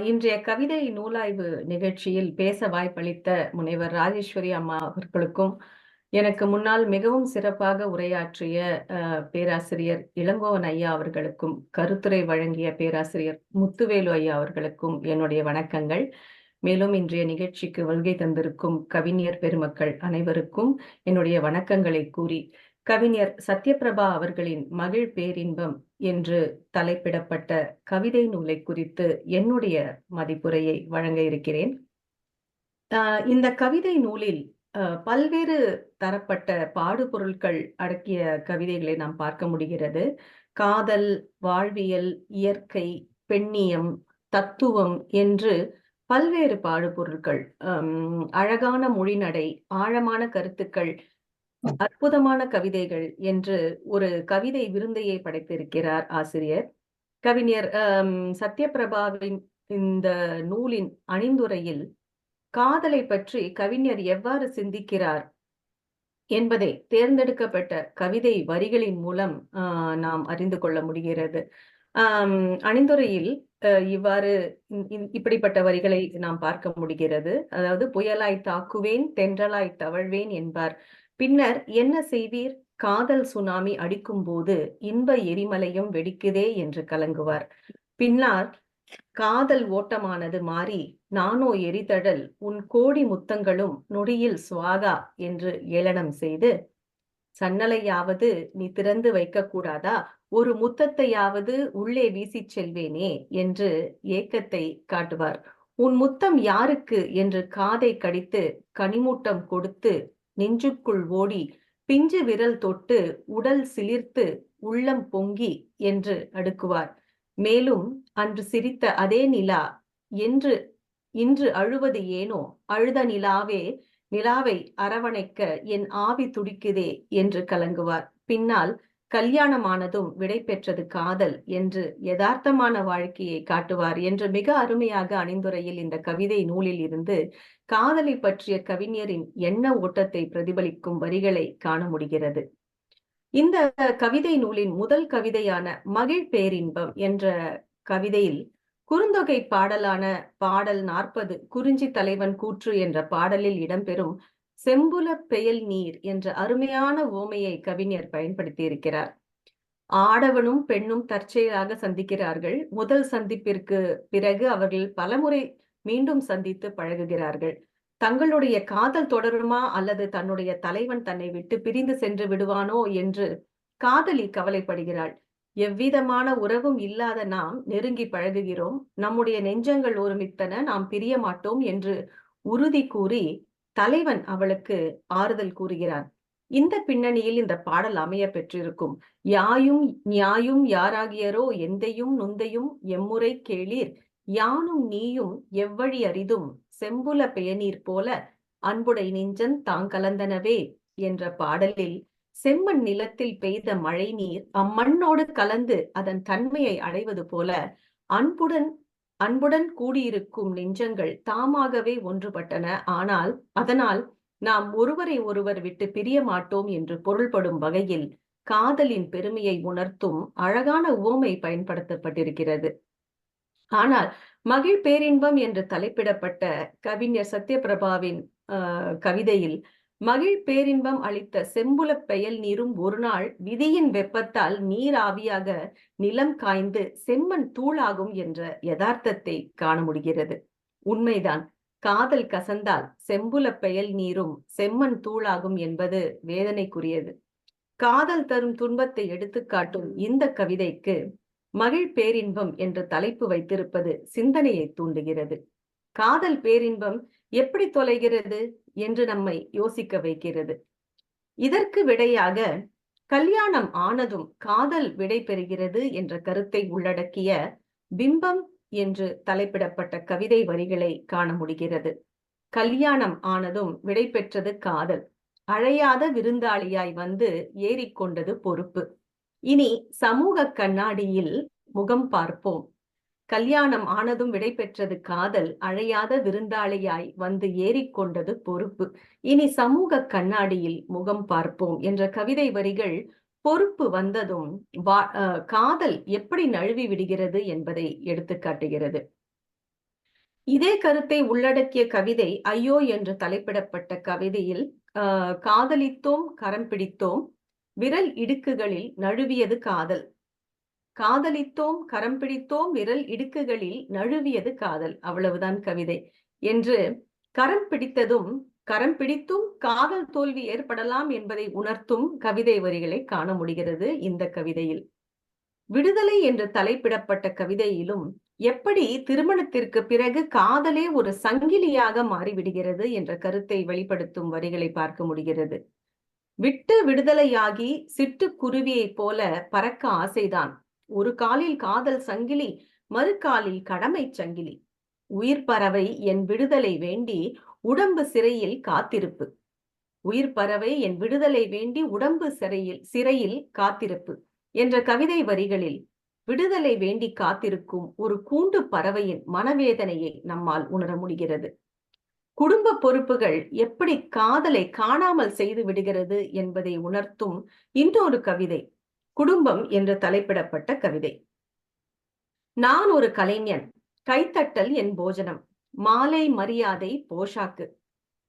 இன்றைய கவிதை நூலாய்வு நிகழ்ச்சியில் பேச வாய்ப்பளித்த முனைவர் ராஜேஸ்வரி அம்மா அவர்களுக்கும், எனக்கு முன்னால் மிகவும் சிறப்பாக உரையாற்றிய பேராசிரியர் இளங்கோவன் ஐயா அவர்களுக்கும், கருத்துரை வழங்கிய பேராசிரியர் முத்துவேலு ஐயா அவர்களுக்கும் என்னுடைய வணக்கங்கள். மேலும் இன்றைய நிகழ்ச்சிக்கு வருகை தந்திருக்கும் கவிஞர் பெருமக்கள் அனைவருக்கும் என்னுடைய வணக்கங்களை கூறி, கவிஞர் சத்யபிரபா அவர்களின் மகிழ் பேரின்பம் என்று தலைப்பிடப்பட்ட கவிதை நூலை குறித்து என்னுடைய மதிப்புரையை வழங்க இருக்கிறேன். இந்த கவிதை நூலில் பல்வேறு தரப்பட்ட பாடுபொருட்கள் அடக்கிய கவிதைகளை நாம் பார்க்க முடிகிறது. காதல், வாழ்வியல், இயற்கை, பெண்ணியம், தத்துவம் என்று பல்வேறு பாடுபொருட்கள், அழகான மொழிநடை, ஆழமான கருத்துக்கள், அற்புதமான கவிதைகள் என்று ஒரு கவிதை விருந்தையை படைத்திருக்கிறார் ஆசிரியர். கவிஞர் சத்யபிரபாவின் இந்த நூலின் அணிந்துரையில் காதலை பற்றி கவிஞர் எவ்வாறு சிந்திக்கிறார் என்பதை தேர்ந்தெடுக்கப்பட்ட கவிதை வரிகளின் மூலம் நாம் அறிந்து கொள்ள முடிகிறது. அணிந்துரையில் இவ்வாறு இப்படிப்பட்ட வரிகளை நாம் பார்க்க முடிகிறது. அதாவது, புயலாய் தாக்குவேன், தென்றலாய் தவழ்வேன் என்பார். பின்னர் என்ன செய்வீர்? காதல் சுனாமி அடிக்கும் போது இன்ப எரிமலையும் வெடிக்குதே என்று கலங்குவார். பின்னால் காதல் ஓட்டமானது மாறி நானோ எரிதழல், உன் கோடி முத்தங்களும் நொடியில் சுவாகா என்று ஏளனம் செய்து, சன்னலையாவது நீ திறந்து வைக்க கூடாதா? ஒரு முத்தத்தையாவது உள்ளே வீசிச் செல்வேனே என்று ஏக்கத்தை காட்டுவார். உன் முத்தம் யாருக்கு என்று காதை கடித்து கனிமூட்டம் கொடுத்து நெஞ்சுக்குள் ஓடி பிஞ்சு விரல் தொட்டு உடல் சிலிர்த்து உள்ளம் பொங்கி என்று அடுக்குவார். மேலும், அன்று சிரித்த அதே நிலா என்று இன்று அழுவது ஏனோ? அழுத நிலாவை அரவணைக்க என் ஆவி துடிக்குதே என்று கலங்குவார். பின்னால் கல்யாணமானதும் விடை பெற்றது காதல் என்று யதார்த்தமான வாழ்க்கையை காட்டுவார் என்று மிக அருமையாக அணிந்துரையில் இந்த கவிதை நூலில் இருந்து காதலை பற்றிய கவிஞரின் எண்ண ஓட்டத்தை பிரதிபலிக்கும் வரிகளை காண முடிகிறது. இந்த கவிதை நூலின் முதல் கவிதையான மகிழ் பேரின்பம் என்ற கவிதையில் குறுந்தொகை பாடலான பாடல் 40 குறிஞ்சி தலைவன் கூற்று என்ற பாடலில் இடம்பெறும் செம்புல பெயல் நீர் என்ற அருமையான உவமையை கவிஞர் பயன்படுத்தி இருக்கிறார். ஆடவனும் பெண்ணும் தற்செயலாக சந்திக்கிறார்கள். முதல் சந்திப்பிற்கு பிறகு அவர்கள் பலமுறை மீண்டும் சந்தித்து பழகுகிறார்கள். தங்களுடைய காதல் தொடருமா அல்லது தன்னுடைய தலைவன் தன்னை விட்டு பிரிந்து சென்று விடுவானோ என்று காதலி கவலைப்படுகிறாள். எவ்விதமான உறவும் இல்லாத நாம் நெருங்கி பழகுகிறோம், நம்முடைய நெஞ்சங்கள் ஒருமித்தன, நாம் பிரிய மாட்டோம் என்று உறுதி கூறி தலைவன் அவளுக்கு ஆறுதல் கூறுகிறான். இந்த பின்னணியில் இந்த பாடல் அமைய பெற்றிருக்கும். யாயும் நியாயும் யாராகியரோ எந்தையும் நுந்தையும் எம்முறை கேளீர், யானும் நீயும் எவ்வழி அரிதும் செம்புல பெயநீர் போல அன்புடை நெஞ்சன் தாங்கலந்தனவே என்ற பாடலில் செம்மண் நிலத்தில் பெய்த மழை நீர் அம்மண்ணோடு கலந்து அதன் தன்மையை அடைவது போல அன்புடன் அன்புடன் கூடியிருக்கும் நெஞ்சங்கள் தாமாகவே ஒன்றுபட்டன. ஆனால் அதனால் நாம் ஒருவரை ஒருவர் விட்டு பிரிய மாட்டோம் என்று பொருள்படும் வகையில் காதலின் பெருமையை உணர்த்தும் அழகான உவமை பயன்படுத்தப்பட்டிருக்கிறது. ஆனால் மகிழ் பேரின்பம் என்று தலைப்பிடப்பட்ட கவிஞர் சத்யபிரபாவின் கவிதையில் மகிழ் பேரின்பம் அளித்த செம்புல பெயல் நீரும் ஒரு நாள் விதியின் வெப்பத்தால் நீர் ஆவியாக நிலம் காய்ந்து செம்மண் தூளாகும் என்ற யதார்த்தத்தை காண முடிகிறது. உண்மைதான், காதல் கசந்தால் செம்புல பெயல் நீரும் செம்மண் தூளாகும் என்பது வேதனைக்குரியது. காதல் தரும் துன்பத்தை எடுத்துக்காட்டும் இந்த கவிதைக்கு மகிழ் பேரின்பம் என்று தலைப்பு வைத்திருப்பது சிந்தனையை தூண்டுகிறது. காதல் பேரின்பம் எப்படி தொலைகிறது என்று நம்மை யோசிக்க வைக்கிறது. இதற்கு விடையாக கல்யாணம் ஆனதும் காதல் விடை பெறுகிறது என்ற கருத்தை உள்ளடக்கிய பிம்பம் என்று தலைப்பிடப்பட்ட கவிதை வரிகளை காண முடிகிறது. கல்யாணம் ஆனதும் விடை பெற்றது காதல், அழையாத விருந்தாளியாய் வந்து ஏறிக்கொண்டது பொறுப்பு. இனி சமூக கண்ணாடியில் முகம் பார்ப்போம். கல்யாணம் ஆனதும் விடை பெற்றது காதல், அழையாத விருந்தாளியாய் வந்து ஏறிக்கொண்டது பொறுப்பு. இனி சமூக கண்ணாடியில் முகம் பார்ப்போம் என்ற கவிதை வரிகள் பொறுப்பு வந்ததும் காதல் எப்படி நழுவி விடுகிறது என்பதை எடுத்து காட்டுகிறது. இதே கருத்தை உள்ளடக்கிய கவிதை ஐயோ என்று தலைப்பிடப்பட்ட கவிதையில் காதலித்தோம் கரம் பிடித்தோம் விரல் இடுக்குகளில் நழுவியது காதல். காதலித்தோம் கரம் பிடித்தோம் விரல் இடுக்குகளில் நழுவியது காதல், அவ்வளவுதான் கவிதை என்று கரம் பிடித்ததும் கரம் பிடித்தும் காதல் தோல்வி ஏற்படலாம் என்பதை உணர்த்தும் கவிதை வரிகளை காண முடிகிறது இந்த கவிதையில். விடுதலை என்று தலைப்பிடப்பட்ட கவிதையிலும் எப்படி திருமணத்திற்கு பிறகு காதலே ஒரு சங்கிலியாக மாறிவிடுகிறது என்ற கருத்தை வெளிப்படுத்தும் வரிகளை பார்க்க முடிகிறது. விட்டு விடுதலையாகி சிட்டுக்குருவியைப் போல பறக்க ஆசைதான். ஒரு காலில் காதல் சங்கிலி, மறு காலில் கடமை சங்கிலி. உயிர் பறவை என் விடுதலை வேண்டி உடம்பு சிறையில் காத்திருப்பு. உயிர் பறவை என் விடுதலை வேண்டி உடம்பு சிறையில் காத்திருப்பு என்ற கவிதை வரிகளில் விடுதலை வேண்டி காத்திருக்கும் ஒரு கூண்டு பறவையின் மனவேதனையை நம்மால் உணர முடிகிறது. குடும்ப பொறுப்புகள் எப்படி காதலை காணாமல் செய்து விடுகிறது என்பதை உணர்த்தும் இன்னொரு கவிதை குடும்பம் என்று தலைப்பிடப்பட்ட கவிதை. நான் ஒரு கலைஞன், கைத்தட்டல் என் போஜனம், மாலை மரியாதை போஷாக்கு,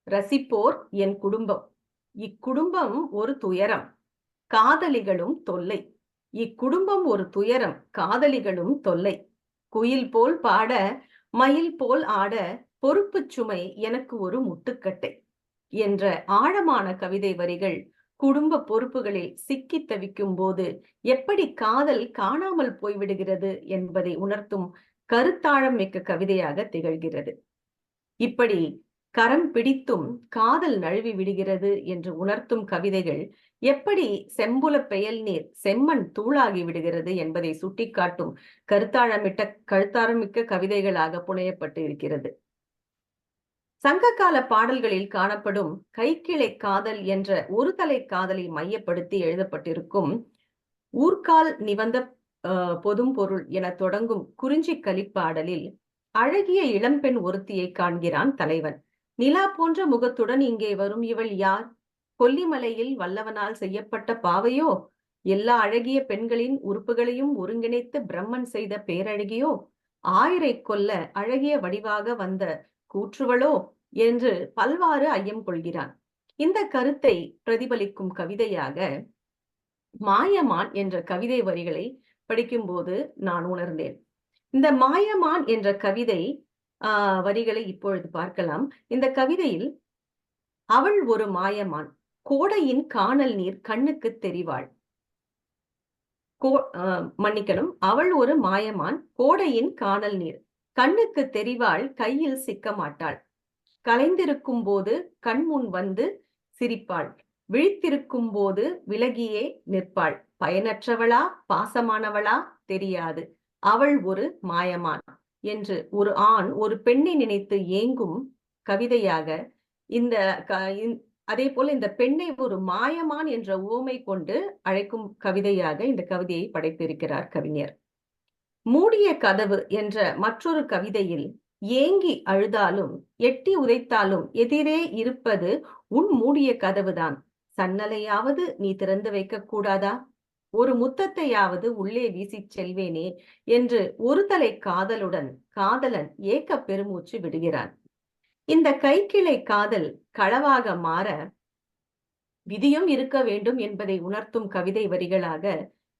ரசிப்போர் என் குடும்பம், இக்குடும்பம் ஒரு துயரம், காதலிகளும் தொல்லை, இக்குடும்பம் ஒரு துயரம், காதலிகளும் தொல்லை, குயில் போல் பாட மயில் போல் ஆட பொறுப்பு சுமை எனக்கு ஒரு முட்டுக்கட்டை என்ற ஆழமான கவிதை வரிகள் குடும்ப பொறுப்புகளில் சிக்கி தவிக்கும் போது எப்படி காதல் காணாமல் போய்விடுகிறது என்பதை உணர்த்தும் கருத்தாழம் மிக்க கவிதையாக திகழ்கிறது. இப்படி கரம் பிடித்தும் காதல் நழுவி விடுகிறது என்று உணர்த்தும் கவிதைகள் எப்படி செம்புல பெயல் நீர் செம்மண் தூளாகி விடுகிறது என்பதை சுட்டிக்காட்டும் கருத்தாழமிக்க கவிதைகளாக புனையப்பட்டு இருக்கிறது. சங்ககால பாடல்களில் காணப்படும் கைக்கிளை காதல் என்ற ஒரு தலை காதலை மையப்படுத்தி எழுதப்பட்டிருக்கும் ஊர்கால் நிவந்த பொதும் பொருள் என தொடங்கும் குறிஞ்சி கலிப்பாடலில் அழகிய இளம்பெண் ஒருத்தியை காண்கிறான் தலைவன். நிலா போன்ற முகத்துடன் இங்கே வரும் இவள் யார்? கொல்லிமலையில் வல்லவனால் செய்யப்பட்ட பாவையோ? எல்லா அழகிய பெண்களின் உறுப்புகளையும் ஒருங்கிணைத்து பிரம்மன் செய்த பேரழகியோ? ஆயிரை கொல்ல அழகிய வடிவாக வந்த கூற்றுவளோ என்று பல்வாறு ஐயம் கொள்கிறான். இந்த கருத்தை பிரதிபலிக்கும் கவிதையாக மாயமான் என்ற கவிதை வரிகளை படிக்கும்போது நான் உணர்ந்தேன். இந்த மாயமான் என்ற கவிதை வரிகளை இப்பொழுது பார்க்கலாம். இந்த கவிதையில் அவள் ஒரு மாயமான், கோடையின் காணல் நீர் கண்ணுக்கு தெரிவாள். மன்னிக்கணும், அவள் ஒரு மாயமான், கோடையின் காணல் நீர் கண்ணுக்கு தெரிவாள், கையில் சிக்க மாட்டாள். கலைந்திருக்கும் போது கண்முன் வந்து சிரிப்பாள், விழித்திருக்கும் போது விலகியே நிற்பாள். பயனற்றவளா பாசமானவளா தெரியாது, அவள் ஒரு மாயமான் என்று ஒரு ஆண் ஒரு பெண்ணை நினைத்து ஏங்கும் கவிதையாக இந்த அதே போல இந்த பெண்ணை ஒரு மாயமான் என்ற உவமை கொண்டு அழைக்கும் கவிதையாக இந்த கவிதையை படைத்திருக்கிறார் கவிஞர். மூடிய கதவு என்ற மற்றொரு கவிதையில் ஏங்கி அழுதாலும் எட்டி உதைத்தாலும் எதிரே இருப்பது உன் மூடிய கதவுதான், சன்னலையாவது நீ திறந்து வைக்க கூடாதா? ஒரு முத்தத்தையாவது உள்ளே வீசி செல்வேனே என்று ஒரு தலை காதலுடன் காதலன் ஏக்க பெருமூச்சு விடுகிறான். இந்த கைக்கிளை காதல் களவாக மாற விதியும் இருக்க வேண்டும் என்பதை உணர்த்தும் கவிதை வரிகளாக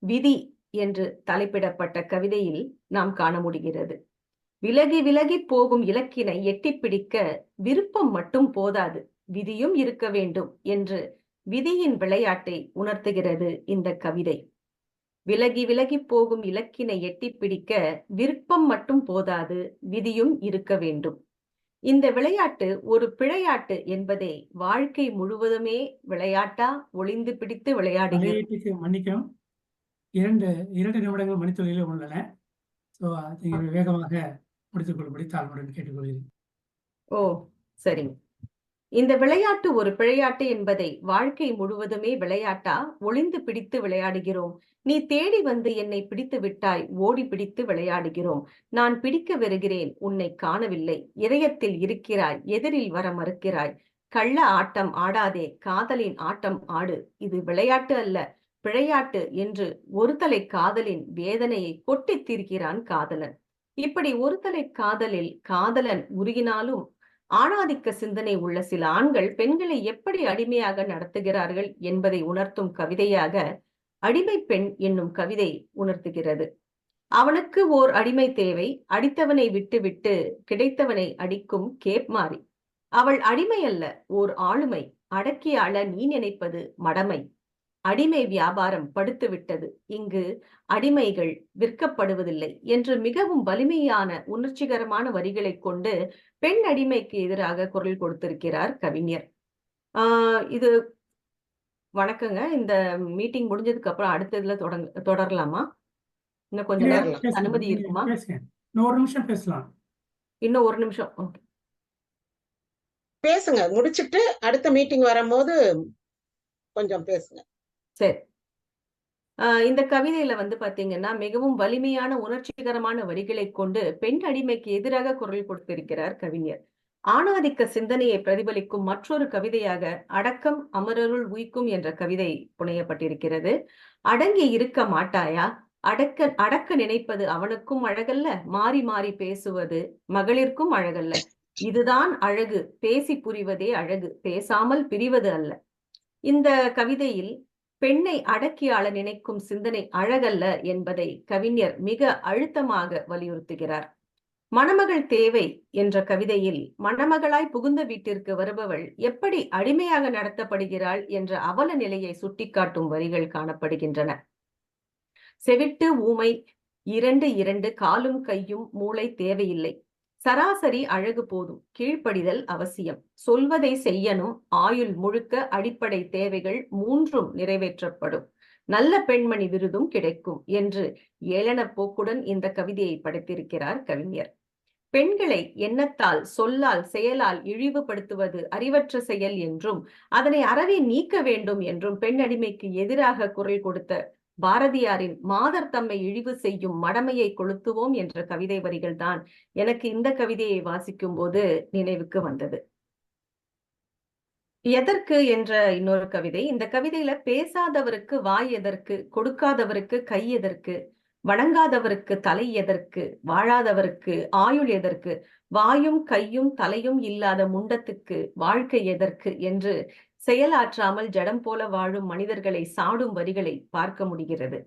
விதி என்று தலைப்பிடப்பட்ட கவிதையில் நாம் காண முடிகிறது. விலகி விலகி போகும் இலக்கினை எட்டி பிடிக்க விருப்பம் மட்டும் போதாது, விதியும் இருக்க வேண்டும் என்று விதியின் விளையாட்டை உணர்த்துகிறது இந்த கவிதை. விலகி விலகி போகும் இலக்கினை எட்டி பிடிக்க விருப்பம் மட்டும் போதாது, விதியும் இருக்க வேண்டும். இந்த விளையாட்டு ஒரு பிழையாட்டு என்பதை வாழ்க்கை முழுவதுமே விளையாட்டா ஒளிந்து பிடித்து விளையாடுகிறது. மன்னிக்கும், 2 நிமிடங்கள் மணித்துறையில் உள்ளன. வேகமாக முடித்துக் கொள்ளும்படி தாழ்மையுடன் கேட்டுக்கொள்கிறேன். ஓ, சரிங்க. இந்த விளையாட்டு ஒரு பிழையாட்டு என்பதை வாழ்க்கை முழுவதுமே விளையாட்டா ஒளிந்து பிடித்து விளையாடுகிறோம். நீ தேடி வந்து என்னை பிடித்து விட்டாய், ஓடி பிடித்து விளையாடுகிறோம். நான் பிடிக்க வருகிறேன், உன்னை காணவில்லை, இதயத்தில் இருக்கிறாய், எதிரில் வர மறுக்கிறாய். கள்ள ஆட்டம் ஆடாதே, காதலின் ஆட்டம் ஆடு, இது விளையாட்டு அல்ல பிழையாட்டு என்று ஒரு தலை காதலின் வேதனையை கொட்டித் தீர்க்கிறான் காதலன். இப்படி ஒருதலை காதலில் காதலன் உருகினாலும் ஆணாதிக்க சிந்தனை உள்ள சில ஆண்கள் பெண்களை எப்படி அடிமையாக நடத்துகிறார்கள் என்பதை உணர்த்தும் கவிதையாக அடிமை பெண் என்னும் கவிதை உணர்த்துகிறது. அவனுக்கு ஓர் அடிமை தேவை, அடித்தவனை விட்டுவிட்டு கிடைத்தவனை அடிக்கும் கேப்மாரி. அவள் அடிமை அல்ல, ஓர் ஆளுமை, அடக்கி ஆள நீ நினைப்பது மடமை. அடிமை வியாபாரம் படுத்துவிட்டது, இங்கு அடிமைகள் விற்கப்படுவதில்லை என்று மிகவும் வலிமையான உணர்ச்சிகரமான வரிகளை கொண்டு பெண் அடிமைக்கு எதிராக குரல் கொடுத்திருக்கிறார் கவிஞர். இது வணக்கங்க. இந்த மீட்டிங் முடிஞ்சதுக்கு அப்புறம் அடுத்ததுல தொடரலாமா? இன்னும் கொஞ்ச நேரம் அனுமதி இருக்குமா? ஒரு நிமிஷம் பேசலாம். இன்னும் ஒரு நிமிஷம் பேசுங்க, முடிச்சிட்டு அடுத்த மீட்டிங் வரும்போது கொஞ்சம் பேசுங்க. சரி. இந்த கவிதையில பாத்தீங்கன்னா மிகவும் வலிமையான உணர்ச்சிகரமான வரிகளை கொண்டு பெண் அடிமைக்கு எதிராக குரல் கொடுத்திருக்கிறார் கவிஞர். ஆணாதிக்க சிந்தனையை பிரதிபலிக்கும் மற்றொரு கவிதையாக அடக்கம் அமரருள் உய்க்கும் என்ற கவிதை புனையப்பட்டிருக்கிறது. அடங்கி இருக்க மாட்டாயா, அடக்க நினைப்பது அவனுக்கும் அழகல்ல, மாறி மாறி பேசுவது மகளிர்க்கும் அழகல்ல. இதுதான் அழகு, பேசி புரிவதே அழகு, பேசாமல் பிரிவது அல்ல. இந்த கவிதையில் பெண்ணை அடக்கியாள நினைக்கும் சிந்தனை அழகல்ல என்பதை கவிஞர் மிக அழுத்தமாக வலியுறுத்துகிறார். மணமகள் தேவை என்ற கவிதையில் மணமகளாய் புகுந்த வீட்டிற்கு வருபவள் எப்படி அடிமையாக நடத்தப்படுகிறாள் என்ற அவல நிலையை சுட்டிக்காட்டும் வரிகள் காணப்படுகின்றன. செவிட்டு ஊமை, 2 காலும் கையும் மூளை தேவையில்லை, சராசரி அழகு போதும், கீழ்ப்படிதல் அவசியம், சொல்வதை செய்யணும், ஆயுள் முழுக்க அடிப்படை தேவைகள் 3ம் நிறைவேற்றப்படும், நல்ல பெண்மணி விருதும் கிடைக்கும் என்று ஏளன போக்குடன் இந்த கவிதையை படைத்திருக்கிறார் கவிஞர். பெண்களை எண்ணத்தால் சொல்லால் செயலால் இழிவுபடுத்துவது அறிவற்ற செயல் என்றும் அதனை அறவே நீக்க வேண்டும் என்றும் பெண் அடிமைக்கு எதிராக குரல் கொடுத்த பாரதியாரின் மாதர் தம்மை இழிவு செய்யும் மடமையை கொளுத்துவோம் என்ற கவிதை வரிகள் தான் எனக்கு இந்த கவிதையை வாசிக்கும் போது நினைவுக்கு வந்தது. எதற்கு என்ற இன்னொரு கவிதை. இந்த கவிதையில பேசாதவருக்கு வாய் எதற்கு, கொடுக்காதவருக்கு கை எதற்கு, வணங்காதவருக்கு தலை எதற்கு, வாழாதவருக்கு ஆயுள் எதற்கு, வாயும் கையும் தலையும் இல்லாத முண்டத்துக்கு வாழ்க்கை எதற்கு என்று செயலாற்றாமல் ஜடம் போல வாழும் மனிதர்களை சாடும் வரிகளை பார்க்க முடிகிறது.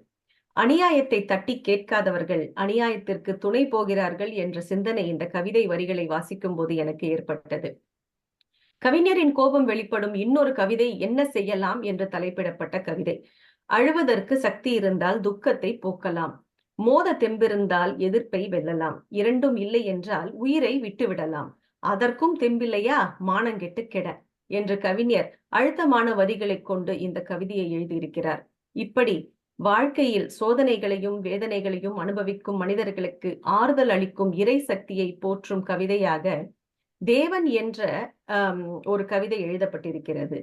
அநியாயத்தை தட்டி கேட்காதவர்கள் அநியாயத்திற்கு துணை போகிறார்கள் என்ற சிந்தனை இந்த கவிதை வரிகளை வாசிக்கும் போது எனக்கு ஏற்பட்டது. கவிஞரின் கோபம் வெளிப்படும் இன்னொரு கவிதை என்ன செய்யலாம் என்று தலைப்பிடப்பட்ட கவிதை. அழுவதற்கு சக்தி இருந்தால் துக்கத்தை போக்கலாம், மோத தெம்பிருந்தால் எதிர்ப்பை வெல்லலாம், 2ம் இல்லை என்றால் உயிரை விட்டுவிடலாம், அதற்கும் தெம்பில்லையா மானங்கெட்டு கெட என்று கவிஞர் அழுத்தமான வரிகளை கொண்டு இந்த கவிதையை எழுதியிருக்கிறார். இப்படி வாழ்க்கையில் சோதனைகளையும் வேதனைகளையும் அனுபவிக்கும் மனிதர்களுக்கு ஆறுதல் அளிக்கும் இறை சக்தியை போற்றும் கவிதையாக தேவன் என்ற ஒரு கவிதை எழுதப்பட்டிருக்கிறது.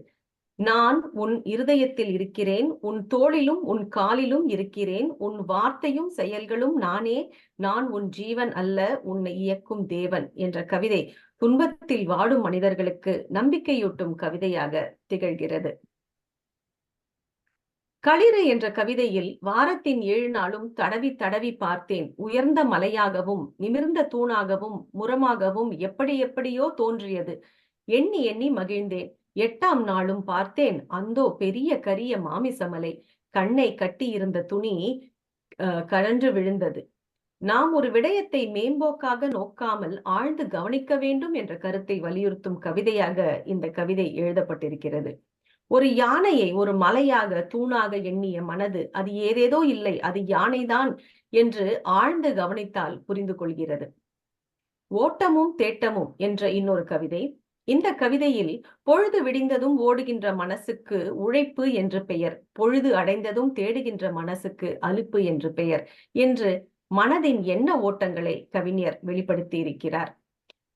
நான் உன் இருதயத்தில் இருக்கிறேன், உன் தோளிலும் உன் காலிலும் இருக்கிறேன், உன் வார்த்தையும் செயல்களும் நானே, நான் உன் ஜீவன் அல்ல, உன்னை இயக்கும் தேவன் என்ற கவிதை துன்பத்தில் வாடும் மனிதர்களுக்கு நம்பிக்கையூட்டும் கவிதையாக திகழ்கிறது. களிறு என்ற கவிதையில் வாரத்தின் 7 நாளும் தடவி தடவி பார்த்தேன், உயர்ந்த மலையாகவும் நிமிர்ந்த தூணாகவும் முரமாகவும் எப்படி எப்படியோ தோன்றியது, எண்ணி எண்ணி மகிழ்ந்தேன், 8ஆம் நாளும் பார்த்தேன், அந்தோ பெரிய கரிய மாமிசமலை, கண்ணை கட்டியிருந்த துணி கழன்று விழுந்தது. நாம் ஒரு விடயத்தை மேம்போக்காக நோக்காமல் ஆழ்ந்து கவனிக்க வேண்டும் என்ற கருத்தை வலியுறுத்தும் கவிதையாக இந்த கவிதை எழுதப்பட்டிருக்கிறது. ஒரு யானையை ஒரு மலையாக தூணாக எண்ணிய மனது அது ஏதேதோ இல்லை, அது யானைதான் என்று ஆழ்ந்து கவனித்தால் புரிந்து கொள்கிறது. ஓட்டமும் தேட்டமும் என்ற இன்னொரு கவிதை. இந்த கவிதையில் பொழுது விடிந்ததும் ஓடுகின்ற மனசுக்கு உழைப்பு என்று பெயர், பொழுது அடைந்ததும் தேடுகின்ற மனசுக்கு அலுப்பு என்று பெயர் என்று மனதின் எண்ண ஓட்டங்களை கவிஞர் வெளிப்படுத்தி இருக்கிறார்.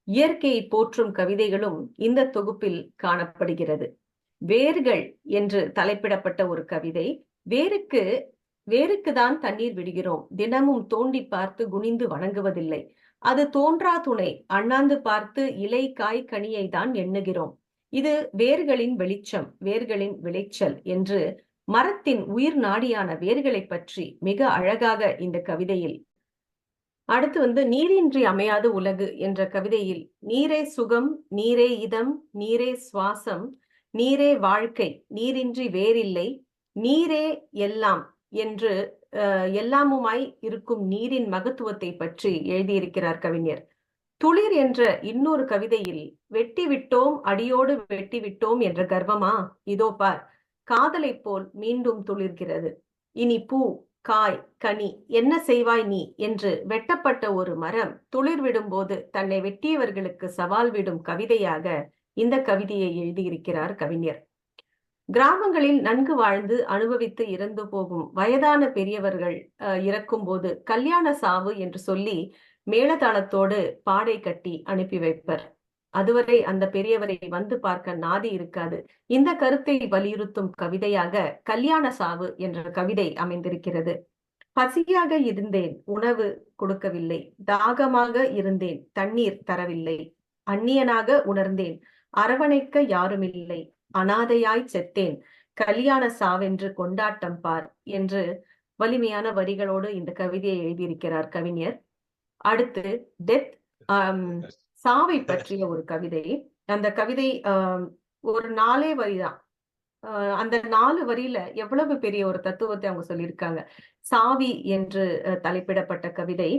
இயற்கையை போற்றும் கவிதைகளும் இந்த தொகுப்பில் காணப்படுகிறது. வேர்கள் என்று தலைப்பிடப்பட்ட ஒரு கவிதை. வேருக்கு தான் தண்ணீர் விடுகிறோம், தினமும் தோண்டி பார்த்து குனிந்து வணங்குவதில்லை, அது தோன்றா துணை, அண்ணாந்து பார்த்து இலை காய் கனியை தான் எண்ணுகிறோம், இது வேர்களின் வெளிச்சம், வேர்களின் விளைச்சல் என்று மரத்தின் உயிர் நாடியான வேர்களை பற்றி மிக அழகாக இந்த கவிதையில் அடுத்து நீரின்றி அமையாது உலகு என்ற கவிதையில் நீரே சுகம், நீரே இதம், நீரே சுவாசம், நீரே வாழ்க்கை, நீரின்றி வேறில்லை, நீரே எல்லாம் என்று எல்லாமுமாய் இருக்கும் நீரின் மகத்துவத்தை பற்றி எழுதியிருக்கிறார் கவிஞர். துளிர் என்ற இன்னொரு கவிதையில் வெட்டி விட்டோம், அடியோடு வெட்டி விட்டோம் என்ற கர்வமா, இதோ பார் காதலை போல் மீண்டும் துளிர்கிறது. இனி பூ, காய், கனி என்ன செய்வாய் நீ என்று வெட்டப்பட்ட ஒரு மரம் துளிர் விடும்போது தன்னை வெட்டியவர்களுக்கு சவால் விடும் கவிதையாக இந்த கவிதையை எழுதியிருக்கிறார் கவிஞர். கிராமங்களில் நன்கு வாழ்ந்து அனுபவித்து இறந்து போகும் வயதான பெரியவர்கள் இறக்கும் போது கல்யாண சாவு என்று சொல்லி மேளதாளத்தோடு பாடை கட்டி அனுப்பி வைப்பர். அதுவரை அந்த பெரியவரை வந்து பார்க்க நாதி இருக்காது. இந்த கருத்தை வலியுறுத்தும் கவிதையாக கல்யாண சாவு என்ற கவிதை அமைந்திருக்கிறது. பசியாக இருந்தேன், உணவு கொடுக்கவில்லை, தாகமாக இருந்தேன், தண்ணீர் தரவில்லை, அந்நியனாக உணர்ந்தேன், அரவணைக்க யாருமில்லை, அனாதையாய் செத்தேன், கல்யாண சாவென்று கொண்டாட்டம் பார் என்று வலிமையான வரிகளோடு இந்த கவிதையை எழுதியிருக்கிறார் கவிஞர். அடுத்து டெத், சாவை பற்றிய ஒரு கவிதை. அந்த கவிதை ஒரு 4 வரிதான். அந்த 4 வரியில எவ்வளவு பெரிய ஒரு தத்துவத்தை அவங்க சொல்லியிருக்காங்க. சாவி என்று தலைப்பிடப்பட்ட கவிதை.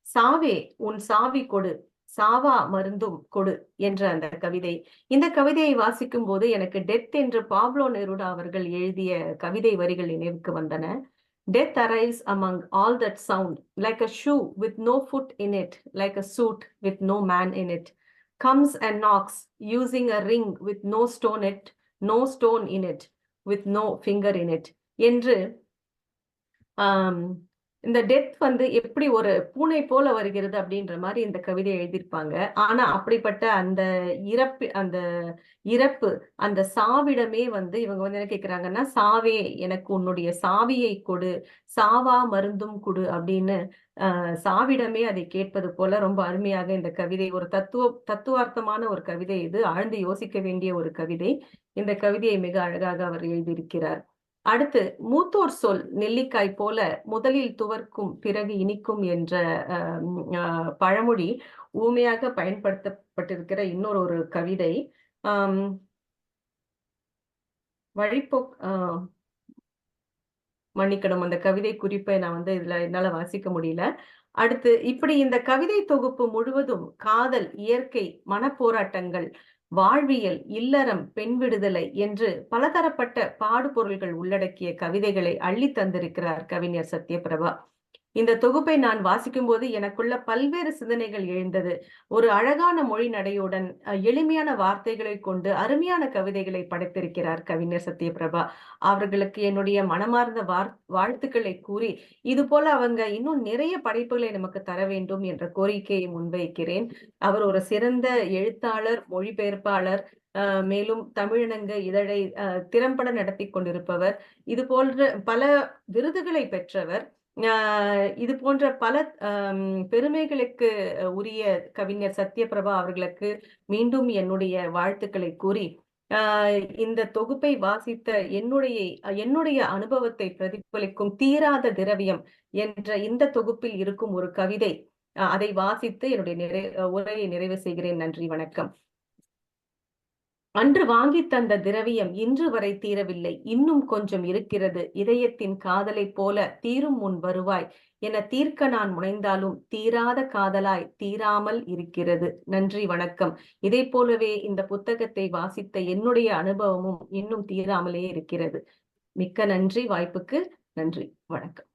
சாவே உன் சாவி கொடு, சாவா மருந்தும் கொடு என்ற அந்த கவிதை. இந்த கவிதையை வாசிக்கும் போது எனக்கு டெத் என்று பாப்லோ நெருடா அவர்கள் எழுதிய கவிதை வரிகள் நினைவுக்கு வந்தன. Death arrives among all that sound, like a shoe with no foot in it, like a suit with no man in it, comes and knocks, using a ring with no stone in it, with no finger in it. என்று இந்த death எப்படி ஒரு பூனை போல வருகிறது அப்படின்ற மாதிரி இந்த கவிதை எழுதியிருப்பாங்க. ஆனா அப்படிப்பட்ட அந்த இறப்பு அந்த சாவிடமே இவங்க என்ன கேட்கிறாங்கன்னா, சாவே எனக்கு உன்னுடைய சாவியை கொடு, சாவா மருந்தும் கொடு அப்படின்னு சாவிடமே அதை கேட்பது போல ரொம்ப அருமையாக இந்த கவிதை, ஒரு தத்துவார்த்தமான ஒரு கவிதை. இது ஆழ்ந்து யோசிக்க வேண்டிய ஒரு கவிதை. இந்த கவிதையை மிக அழகாக அவர் எழுதியிருக்கிறார். அடுத்து மூத்தோர் சொல் நெல்லிக்காய் போல முதலில் துவர்க்கும் பிறகு இனிக்கும் என்ற பழமொழி ஊமையாக பயன்படுத்தப்பட்டிருக்கிற இன்னொரு கவிதை. மன்னிக்கணும், அந்த கவிதை குறிப்பை நான் இதுல என்னால வாசிக்க முடியல. அடுத்து இப்படி இந்த கவிதை தொகுப்பு முழுவதும் காதல், இயற்கை, மனப்போராட்டங்கள், வாழ்வியல், இல்லறம், பெண் விடுதலை என்று பலதரப்பட்ட பாடுபொருள்கள் உள்ளடக்கிய கவிதைகளை அள்ளி தந்திருக்கிறார் கவிஞர் சத்யபிரபா. இந்த தொகுப்பை நான் வாசிக்கும் போது எனக்குள்ள பல்வேறு சிந்தனைகள் எழுந்தது. ஒரு அழகான மொழி நடையுடன் எளிமையான வார்த்தைகளை கொண்டு அருமையான கவிதைகளை படைத்திருக்கிறார் கவிஞர் சத்யபிரபா. அவர்களுக்கு என்னுடைய மனமார்ந்த வாழ்த்துக்களை கூறி இது போல அவங்க இன்னும் நிறைய படைப்புகளை நமக்கு தர வேண்டும் என்ற கோரிக்கையை முன்வைக்கிறேன். அவர் ஒரு சிறந்த எழுத்தாளர், மொழிபெயர்ப்பாளர், மேலும் தமிழினங்க இதழை திறம்பட நடத்தி கொண்டிருப்பவர், இது போன்ற பல விருதுகளை பெற்றவர். இது போன்ற பல பெருமைகளுக்கு உரிய கவிஞர் சத்யபிரபா அவர்களுக்கு மீண்டும் என்னுடைய வாழ்த்துக்களை கூறி இந்த தொகுப்பை வாசித்த என்னுடைய அனுபவத்தை பிரதிபலிக்கும் தீராத திரவியம் என்ற இந்த தொகுப்பில் இருக்கும் ஒரு கவிதை, அதை வாசித்து என்னுடைய உரையை நிறைவு செய்கிறேன். நன்றி, வணக்கம். அன்று வாங்கி தந்த திரவியம் இன்று வரை தீரவில்லை, இன்னும் கொஞ்சம் இருக்கிறது. இதயத்தின் காதலை போல தீரும் முன் வருவாய் என தீர்க்க நான் முனைந்தாலும் தீராத காதலாய் தீராமல் இருக்கிறது. நன்றி, வணக்கம். இதை போலவே இந்த புத்தகத்தை வாசித்த என்னுடைய அனுபவமும் இன்னும் தீராமலே இருக்கிறது. மிக்க நன்றி. வாய்ப்புக்கு நன்றி, வணக்கம்.